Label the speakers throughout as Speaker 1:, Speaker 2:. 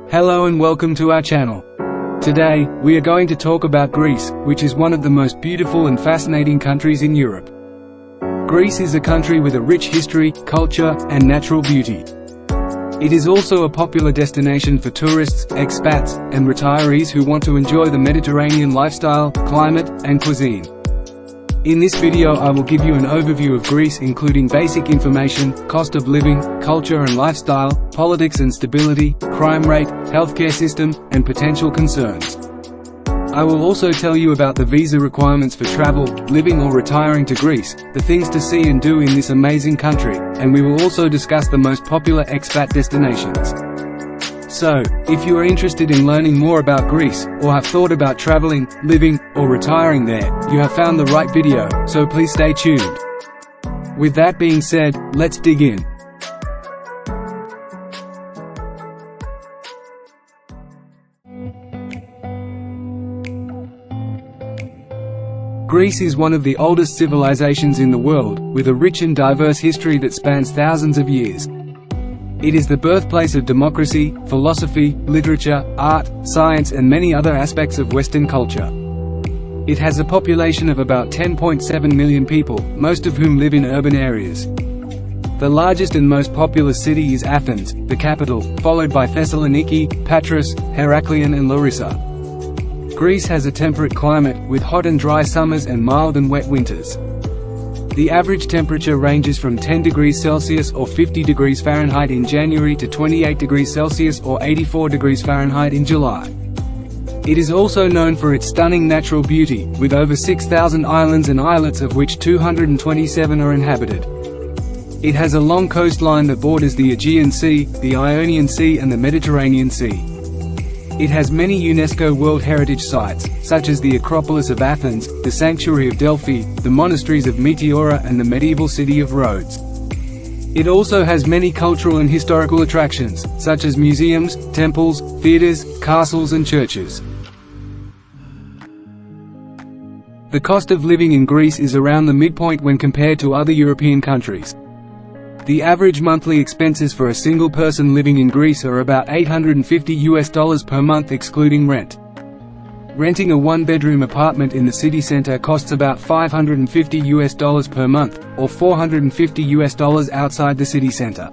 Speaker 1: Hello and welcome to our channel. Today, we are going to talk about Greece, which is one of the most beautiful and fascinating countries in Europe. Greece is a country with a rich history, culture, and natural beauty. It is also a popular destination for tourists, expats, and retirees who want to enjoy the Mediterranean lifestyle, climate, and cuisine. In this video I will give you an overview of Greece including basic information, cost of living, culture and lifestyle, politics and stability, crime rate, healthcare system, and potential concerns. I will also tell you about the visa requirements for travel, living or retiring to Greece, the things to see and do in this amazing country, and we will also discuss the most popular expat destinations. So, if you are interested in learning more about Greece, or have thought about traveling, living, or retiring there, you have found the right video, so please stay tuned. With that being said, let's dig in. Greece is one of the oldest civilizations in the world, with a rich and diverse history that spans thousands of years. It is the birthplace of democracy, philosophy, literature, art, science and many other aspects of Western culture. It has a population of about 10.7 million people, most of whom live in urban areas. The largest and most populous city is Athens, the capital, followed by Thessaloniki, Patras, Heraklion and Larissa. Greece has a temperate climate, with hot and dry summers and mild and wet winters. The average temperature ranges from 10 degrees Celsius or 50 degrees Fahrenheit in January to 28 degrees Celsius or 84 degrees Fahrenheit in July. It is also known for its stunning natural beauty, with over 6,000 islands and islets of which 227 are inhabited. It has a long coastline that borders the Aegean Sea, the Ionian Sea and the Mediterranean Sea. It has many UNESCO World Heritage Sites, such as the Acropolis of Athens, the Sanctuary of Delphi, the monasteries of Meteora and the medieval city of Rhodes. It also has many cultural and historical attractions, such as museums, temples, theaters, castles and churches. The cost of living in Greece is around the midpoint when compared to other European countries. The average monthly expenses for a single person living in Greece are about $850 per month excluding rent. Renting a one-bedroom apartment in the city center costs about $550 per month, or $450 outside the city center.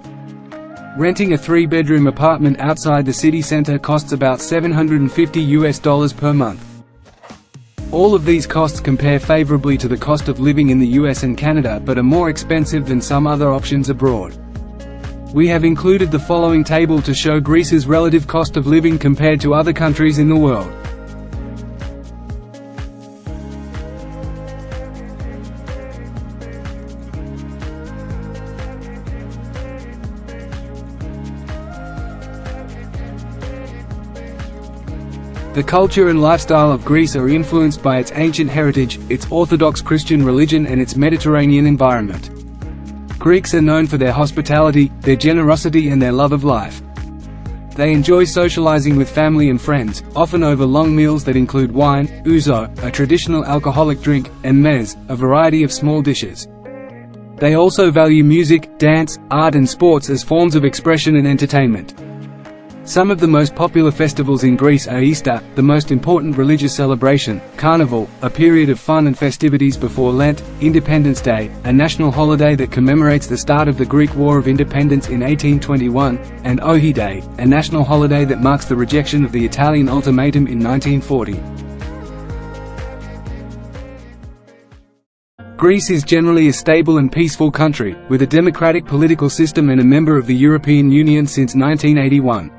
Speaker 1: Renting a three-bedroom apartment outside the city center costs about $750 per month. All of these costs compare favorably to the cost of living in the US and Canada but are more expensive than some other options abroad. We have included the following table to show Greece's relative cost of living compared to other countries in the world. The culture and lifestyle of Greece are influenced by its ancient heritage, its Orthodox Christian religion and its Mediterranean environment. Greeks are known for their hospitality, their generosity and their love of life. They enjoy socializing with family and friends, often over long meals that include wine, ouzo, a traditional alcoholic drink, and meze, a variety of small dishes. They also value music, dance, art and sports as forms of expression and entertainment. Some of the most popular festivals in Greece are Easter, the most important religious celebration, Carnival, a period of fun and festivities before Lent, Independence Day, a national holiday that commemorates the start of the Greek War of Independence in 1821, and Ohi Day, a national holiday that marks the rejection of the Italian ultimatum in 1940. Greece is generally a stable and peaceful country, with a democratic political system and a member of the European Union since 1981.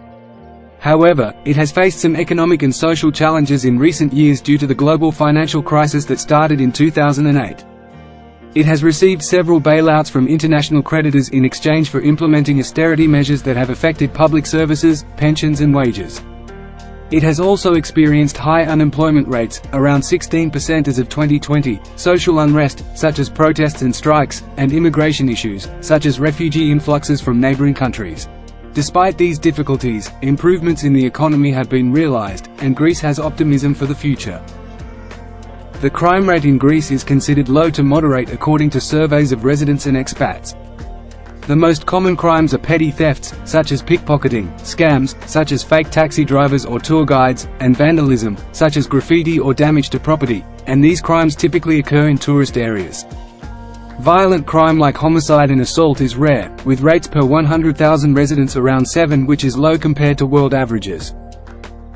Speaker 1: However, it has faced some economic and social challenges in recent years due to the global financial crisis that started in 2008. It has received several bailouts from international creditors in exchange for implementing austerity measures that have affected public services, pensions and wages. It has also experienced high unemployment rates, around 16% as of 2020, social unrest, such as protests and strikes, and immigration issues, such as refugee influxes from neighboring countries. Despite these difficulties, improvements in the economy have been realized, and Greece has optimism for the future. The crime rate in Greece is considered low to moderate according to surveys of residents and expats. The most common crimes are petty thefts, such as pickpocketing, scams, such as fake taxi drivers or tour guides, and vandalism, such as graffiti or damage to property, and these crimes typically occur in tourist areas. Violent crime like homicide and assault is rare, with rates per 100,000 residents around 7, which is low compared to world averages.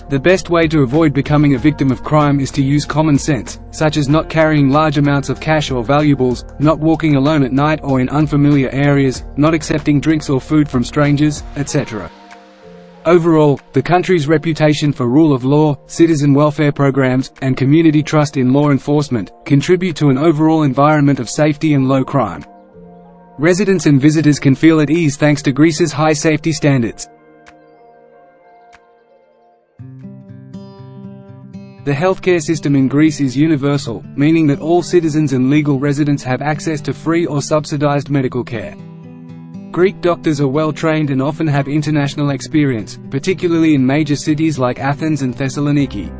Speaker 1: The best way to avoid becoming a victim of crime is to use common sense, such as not carrying large amounts of cash or valuables, not walking alone at night or in unfamiliar areas, not accepting drinks or food from strangers, etc. Overall, the country's reputation for rule of law, citizen welfare programs, and community trust in law enforcement contribute to an overall environment of safety and low crime. Residents and visitors can feel at ease thanks to Greece's high safety standards. The healthcare system in Greece is universal, meaning that all citizens and legal residents have access to free or subsidized medical care. Greek doctors are well trained and often have international experience, particularly in major cities like Athens and Thessaloniki.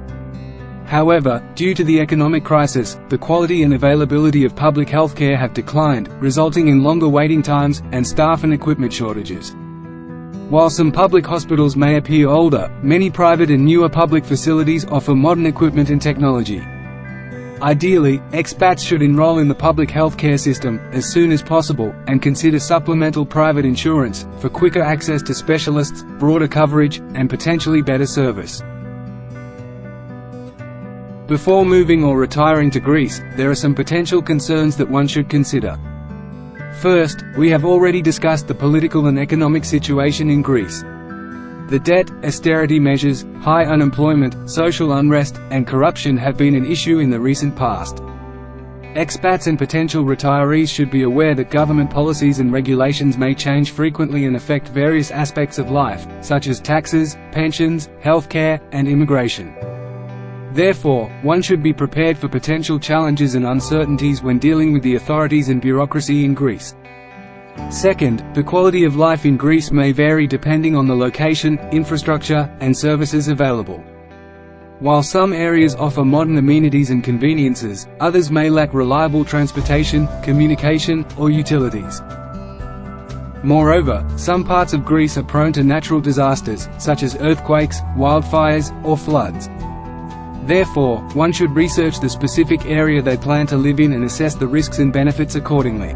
Speaker 1: However, due to the economic crisis, the quality and availability of public healthcare have declined, resulting in longer waiting times, and staff and equipment shortages. While some public hospitals may appear older, many private and newer public facilities offer modern equipment and technology. Ideally, expats should enroll in the public healthcare system as soon as possible, and consider supplemental private insurance, for quicker access to specialists, broader coverage, and potentially better service. Before moving or retiring to Greece, there are some potential concerns that one should consider. First, we have already discussed the political and economic situation in Greece. The debt, austerity measures, high unemployment, social unrest, and corruption have been an issue in the recent past. Expats and potential retirees should be aware that government policies and regulations may change frequently and affect various aspects of life, such as taxes, pensions, healthcare, and immigration. Therefore, one should be prepared for potential challenges and uncertainties when dealing with the authorities and bureaucracy in Greece. Second, the quality of life in Greece may vary depending on the location, infrastructure, and services available. While some areas offer modern amenities and conveniences, others may lack reliable transportation, communication, or utilities. Moreover, some parts of Greece are prone to natural disasters, such as earthquakes, wildfires, or floods. Therefore, one should research the specific area they plan to live in and assess the risks and benefits accordingly.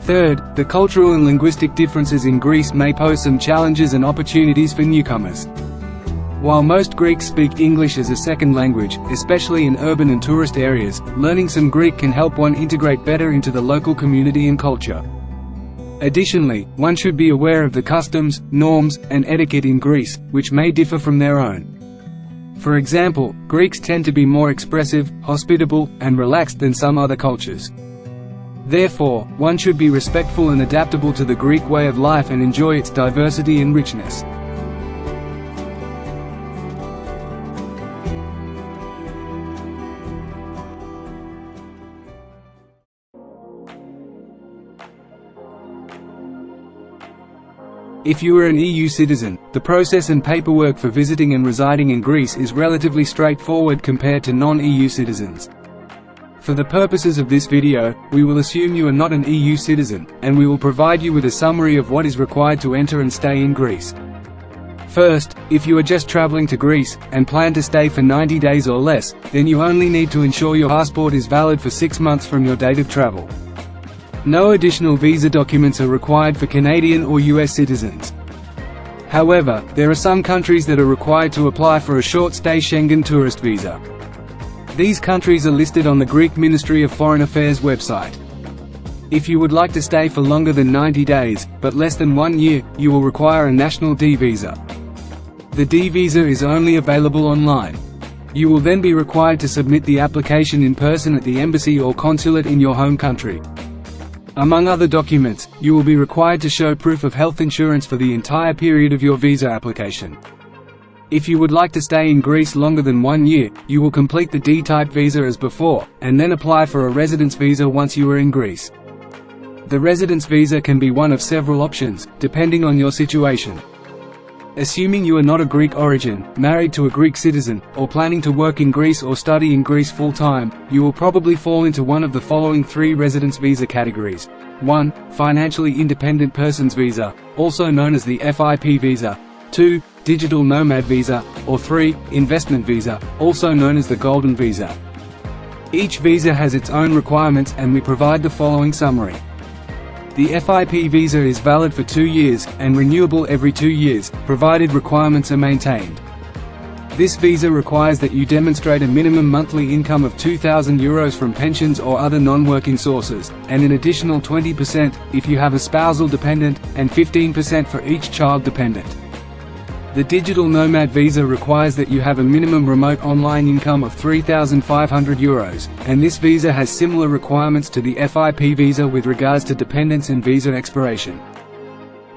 Speaker 1: Third, the cultural and linguistic differences in Greece may pose some challenges and opportunities for newcomers. While most Greeks speak English as a second language, especially in urban and tourist areas, learning some Greek can help one integrate better into the local community and culture. Additionally, one should be aware of the customs, norms, and etiquette in Greece, which may differ from their own. For example, Greeks tend to be more expressive, hospitable, and relaxed than some other cultures. Therefore, one should be respectful and adaptable to the Greek way of life and enjoy its diversity and richness. If you are an EU citizen, the process and paperwork for visiting and residing in Greece is relatively straightforward compared to non-EU citizens. For the purposes of this video, we will assume you are not an EU citizen, and we will provide you with a summary of what is required to enter and stay in Greece. First, if you are just traveling to Greece, and plan to stay for 90 days or less, then you only need to ensure your passport is valid for 6 months from your date of travel. No additional visa documents are required for Canadian or US citizens. However, there are some countries that are required to apply for a short-stay Schengen tourist visa. These countries are listed on the Greek Ministry of Foreign Affairs website. If you would like to stay for longer than 90 days, but less than 1 year, you will require a national D visa. The D visa is only available online. You will then be required to submit the application in person at the embassy or consulate in your home country. Among other documents, you will be required to show proof of health insurance for the entire period of your visa application. If you would like to stay in Greece longer than 1 year, you will complete the D-type visa as before, and then apply for a residence visa once you are in Greece. The residence visa can be one of several options, depending on your situation. Assuming you are not a Greek origin, married to a Greek citizen, or planning to work in Greece or study in Greece full-time, you will probably fall into one of the following three residence visa categories. 1. Financially Independent Persons Visa, also known as the FIP visa. 2. Digital Nomad Visa, or 3. Investment Visa, also known as the Golden Visa. Each visa has its own requirements, and we provide the following summary. The FIP visa is valid for 2 years, and renewable every 2 years, provided requirements are maintained. This visa requires that you demonstrate a minimum monthly income of €2,000 from pensions or other non-working sources, and an additional 20% if you have a spousal dependent, and 15% for each child dependent. The Digital Nomad Visa requires that you have a minimum remote online income of €3,500, and this visa has similar requirements to the FIP visa with regards to dependents and visa expiration.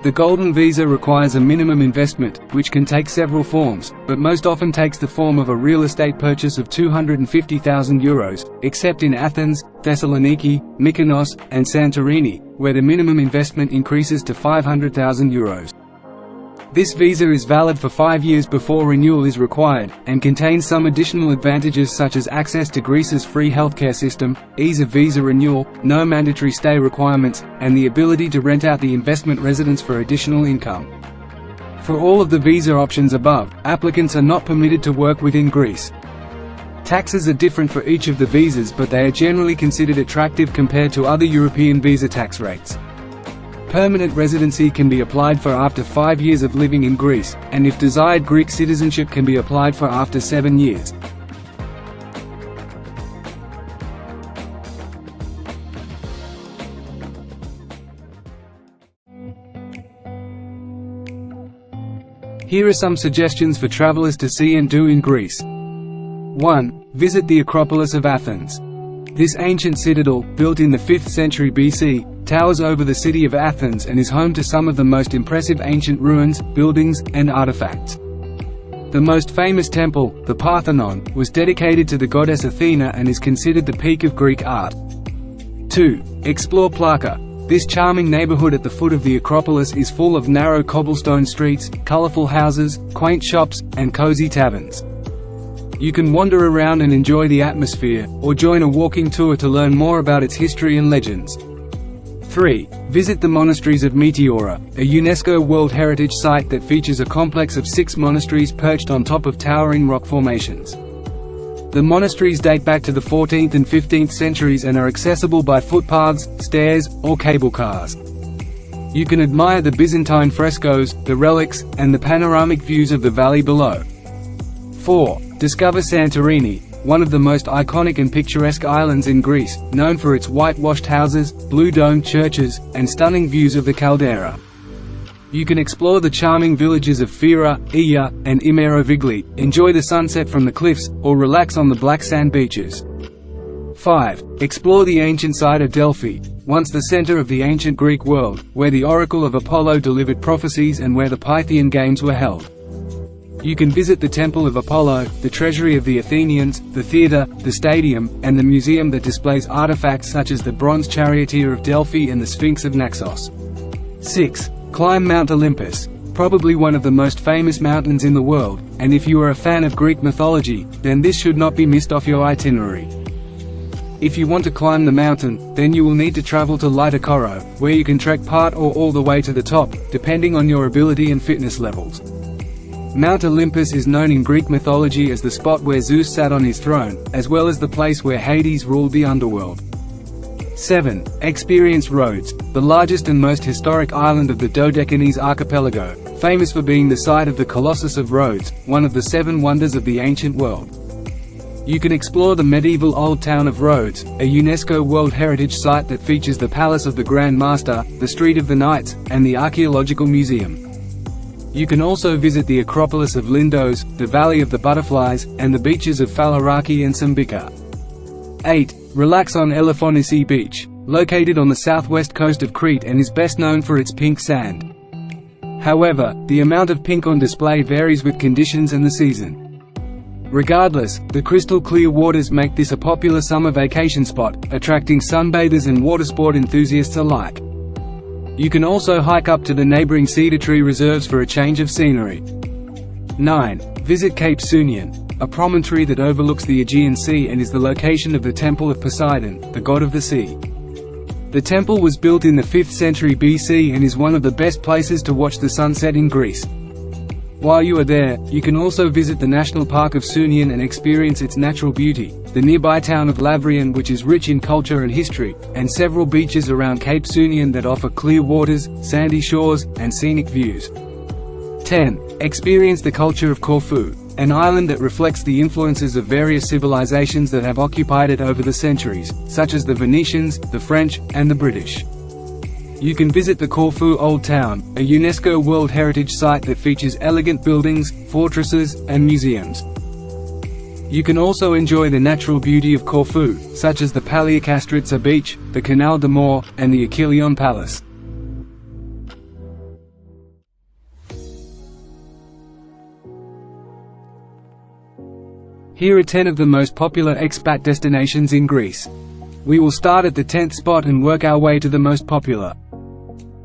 Speaker 1: The Golden Visa requires a minimum investment, which can take several forms, but most often takes the form of a real estate purchase of €250,000, except in Athens, Thessaloniki, Mykonos, and Santorini, where the minimum investment increases to €500,000. This visa is valid for 5 years before renewal is required, and contains some additional advantages such as access to Greece's free healthcare system, ease of visa renewal, no mandatory stay requirements, and the ability to rent out the investment residence for additional income. For all of the visa options above, applicants are not permitted to work within Greece. Taxes are different for each of the visas, but they are generally considered attractive compared to other European visa tax rates. Permanent residency can be applied for after 5 years of living in Greece, and if desired, Greek citizenship can be applied for after 7 years. Here are some suggestions for travelers to see and do in Greece. 1. Visit the Acropolis of Athens. This ancient citadel, built in the 5th century BC, towers over the city of Athens and is home to some of the most impressive ancient ruins, buildings, and artifacts. The most famous temple, the Parthenon, was dedicated to the goddess Athena and is considered the peak of Greek art. 2. Explore Plaka. This charming neighborhood at the foot of the Acropolis is full of narrow cobblestone streets, colorful houses, quaint shops, and cozy taverns. You can wander around and enjoy the atmosphere, or join a walking tour to learn more about its history and legends. 3. Visit the monasteries of Meteora, a UNESCO World Heritage Site that features a complex of 6 monasteries perched on top of towering rock formations. The monasteries date back to the 14th and 15th centuries and are accessible by footpaths, stairs, or cable cars. You can admire the Byzantine frescoes, the relics, and the panoramic views of the valley below. 4. Discover Santorini, one of the most iconic and picturesque islands in Greece, known for its whitewashed houses, blue-domed churches, and stunning views of the caldera. You can explore the charming villages of Fira, Iya, and Imerovigli, enjoy the sunset from the cliffs, or relax on the black sand beaches. 5. Explore the ancient site of Delphi, once the center of the ancient Greek world, where the oracle of Apollo delivered prophecies and where the Pythian Games were held. You can visit the Temple of Apollo, the treasury of the Athenians, the theater, the stadium, and the museum that displays artifacts such as the bronze charioteer of Delphi and the Sphinx of Naxos. 6. Climb Mount Olympus, probably one of the most famous mountains in the world, and if you are a fan of Greek mythology, then this should not be missed off your itinerary. If you want to climb the mountain, then you will need to travel to Litochoro, where you can trek part or all the way to the top, depending on your ability and fitness levels. Mount Olympus is known in Greek mythology as the spot where Zeus sat on his throne, as well as the place where Hades ruled the underworld. 7. Experience Rhodes, the largest and most historic island of the Dodecanese archipelago, famous for being the site of the Colossus of Rhodes, one of the 7 wonders of the ancient world. You can explore the medieval Old Town of Rhodes, a UNESCO World Heritage Site that features the Palace of the Grand Master, the Street of the Knights, and the Archaeological Museum. You can also visit the Acropolis of Lindos, the Valley of the Butterflies, and the beaches of Falaraki and Sambika. 8. Relax on Elefonici Beach, located on the southwest coast of Crete and is best known for its pink sand. However, the amount of pink on display varies with conditions and the season. Regardless, the crystal clear waters make this a popular summer vacation spot, attracting sunbathers and watersport enthusiasts alike. You can also hike up to the neighboring cedar tree reserves for a change of scenery. 9. Visit Cape Sunion, a promontory that overlooks the Aegean Sea and is the location of the Temple of Poseidon, the god of the sea. The temple was built in the 5th century BC and is one of the best places to watch the sunset in Greece. While you are there, you can also visit the National Park of Sunion and experience its natural beauty, the nearby town of Lavrion which is rich in culture and history, and several beaches around Cape Sunion that offer clear waters, sandy shores, and scenic views. 10. Experience the culture of Corfu, an island that reflects the influences of various civilizations that have occupied it over the centuries, such as the Venetians, the French, and the British. You can visit the Corfu Old Town, a UNESCO World Heritage Site that features elegant buildings, fortresses, and museums. You can also enjoy the natural beauty of Corfu, such as the Paliakastritsa Beach, the Canal de Mor, and the Achilleon Palace. Here are 10 of the most popular expat destinations in Greece. We will start at the 10th spot and work our way to the most popular.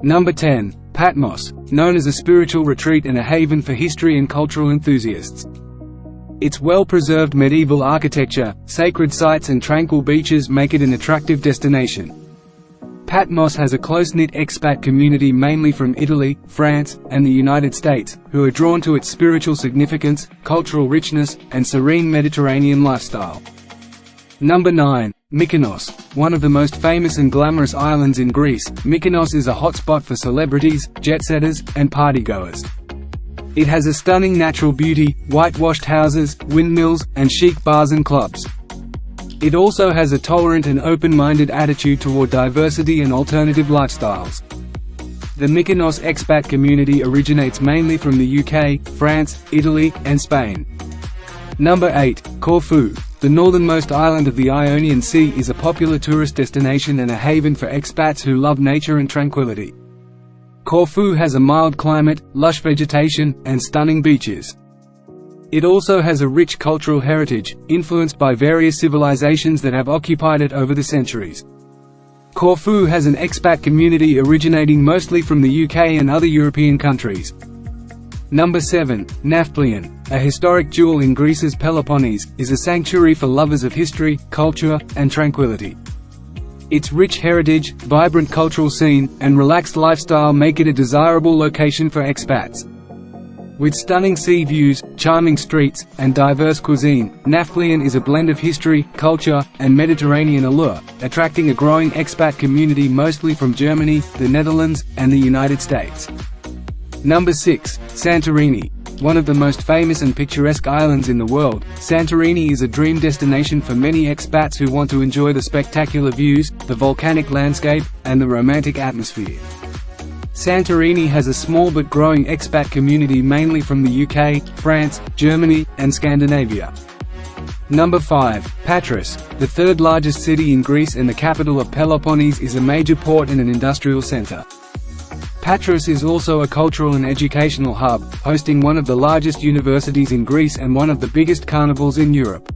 Speaker 1: Number 10. Patmos, known as a spiritual retreat and a haven for history and cultural enthusiasts. Its well-preserved medieval architecture, sacred sites and tranquil beaches make it an attractive destination. Patmos has a close-knit expat community mainly from Italy, France, and the United States, who are drawn to its spiritual significance, cultural richness, and serene Mediterranean lifestyle. Number 9. Mykonos, one of the most famous and glamorous islands in Greece. Mykonos is a hotspot for celebrities, jet-setters, and partygoers. It has a stunning natural beauty, whitewashed houses, windmills, and chic bars and clubs. It also has a tolerant and open-minded attitude toward diversity and alternative lifestyles. The Mykonos expat community originates mainly from the UK, France, Italy, and Spain. Number 8. Corfu, the northernmost island of the Ionian Sea, is a popular tourist destination and a haven for expats who love nature and tranquility. Corfu has a mild climate, lush vegetation, and stunning beaches. It also has a rich cultural heritage, influenced by various civilizations that have occupied it over the centuries. Corfu has an expat community originating mostly from the UK and other European countries. Number 7. Nafplion, a historic jewel in Greece's Peloponnese, is a sanctuary for lovers of history, culture, and tranquility. Its rich heritage, vibrant cultural scene, and relaxed lifestyle make it a desirable location for expats. With stunning sea views, charming streets, and diverse cuisine, Nafplion is a blend of history, culture, and Mediterranean allure, attracting a growing expat community mostly from Germany, the Netherlands, and the United States. Number 6. Santorini. One of the most famous and picturesque islands in the world, Santorini is a dream destination for many expats who want to enjoy the spectacular views, the volcanic landscape, and the romantic atmosphere. Santorini has a small but growing expat community mainly from the UK, France, Germany, and Scandinavia. Number 5. Patras, the third largest city in Greece and the capital of Peloponnese, is a major port and an industrial center. Patras is also a cultural and educational hub, hosting one of the largest universities in Greece and one of the biggest carnivals in Europe.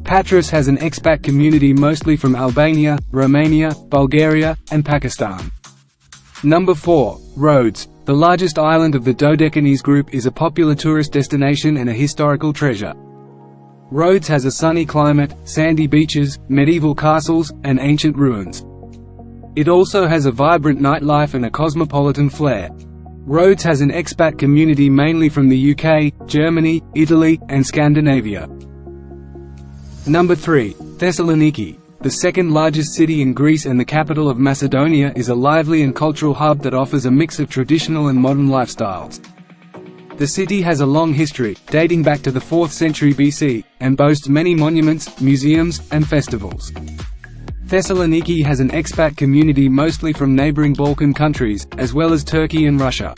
Speaker 1: Patras has an expat community mostly from Albania, Romania, Bulgaria, and Pakistan. Number 4. Rhodes, the largest island of the Dodecanese group, is a popular tourist destination and a historical treasure. Rhodes has a sunny climate, sandy beaches, medieval castles, and ancient ruins. It also has a vibrant nightlife and a cosmopolitan flair. Rhodes has an expat community mainly from the UK, Germany, Italy, and Scandinavia. Number 3. Thessaloniki, the second largest city in Greece and the capital of Macedonia, is a lively and cultural hub that offers a mix of traditional and modern lifestyles. The city has a long history, dating back to the 4th century BC, and boasts many monuments, museums, and festivals. Thessaloniki has an expat community mostly from neighboring Balkan countries, as well as Turkey and Russia.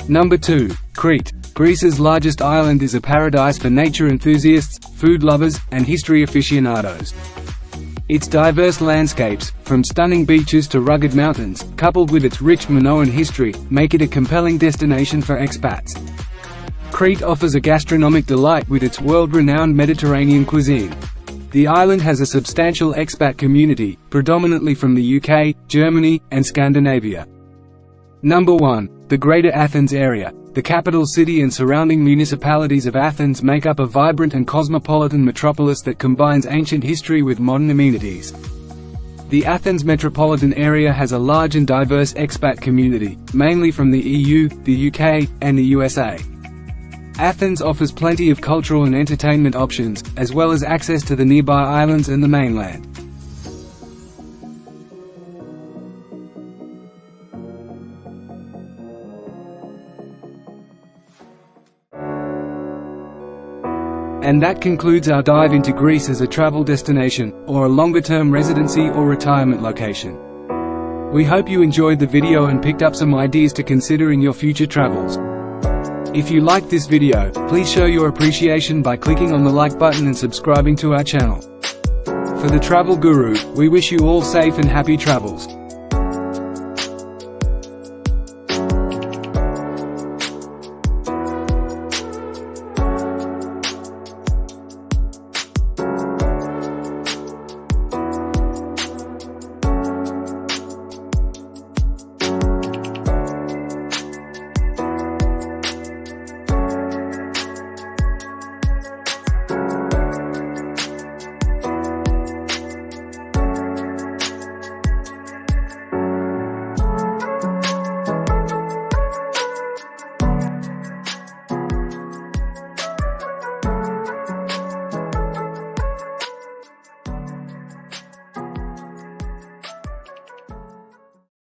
Speaker 1: Number 2. Crete, Greece's largest island, is a paradise for nature enthusiasts, food lovers, and history aficionados. Its diverse landscapes, from stunning beaches to rugged mountains, coupled with its rich Minoan history, make it a compelling destination for expats. Crete offers a gastronomic delight with its world-renowned Mediterranean cuisine. The island has a substantial expat community, predominantly from the UK, Germany, and Scandinavia. Number 1. The Greater Athens Area. The capital city and surrounding municipalities of Athens make up a vibrant and cosmopolitan metropolis that combines ancient history with modern amenities. The Athens metropolitan area has a large and diverse expat community, mainly from the EU, the UK, and the USA. Athens offers plenty of cultural and entertainment options, as well as access to the nearby islands and the mainland. And that concludes our dive into Greece as a travel destination, or a longer-term residency or retirement location. We hope you enjoyed the video and picked up some ideas to consider in your future travels. If you liked this video, please show your appreciation by clicking on the like button and subscribing to our channel. For the Travel Guru, we wish you all safe and happy travels.